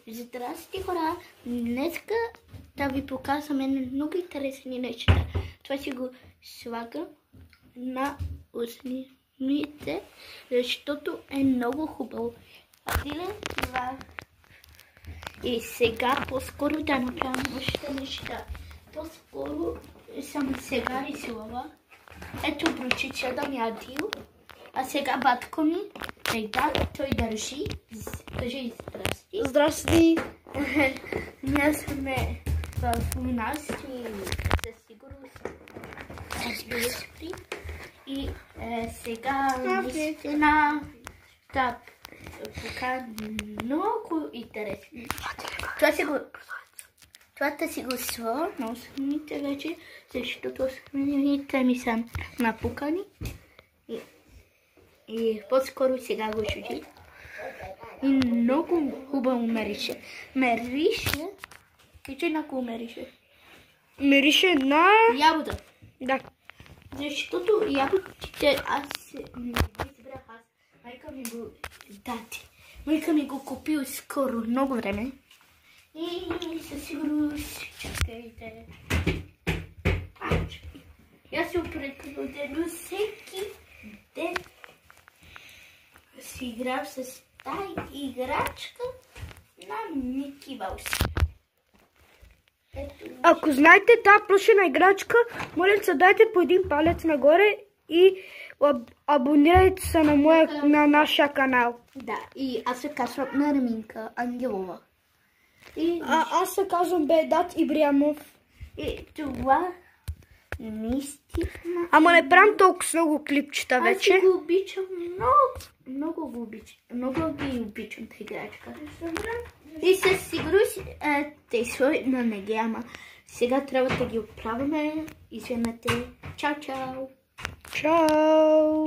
Здрасти, хора! Днеска да ви показваме много интересни неща. Това си го слагам на устните, защото е много хубаво. Това. И сега по-скоро да направим още неща. По-скоро съм сега рисувала. Ето бручичата ми Адил. А сега батко ми, той държи. Кажи здрасти. Здрасти. Ние сме в нас и със сигурност близки. И сега наистина да покажа много интересно. Това си го сваля на усмините вече, защото усмините ми са напукани. И по-скоро сега го чуди. И много хубаво мерише. Кажи на какво мерише? Мирише на Ябода. Да. Защото ябодите избрах аз. Майка ми го даде. Майка ми го купи скоро, много време. И със сигурност чакайте. Аз се определю всеки ден си играм с тази играчка на Мики Маус. Ако знаете тази плюшена играчка, моля се дайте по един палец нагоре и абонирайте се на нашия канал. Да, и аз се казвам Нарминка Ангелова. Аз се казвам Бедат Ибрямов. И това наистина... Ама не правим толкова много клипчета вече. Аз го обичам много го обичам. Много ги обичам тази играчка. И със сигурност те свои, но не ги ама. Сега трябва да ги оправяме. Извинете. Чао, чао. Чао.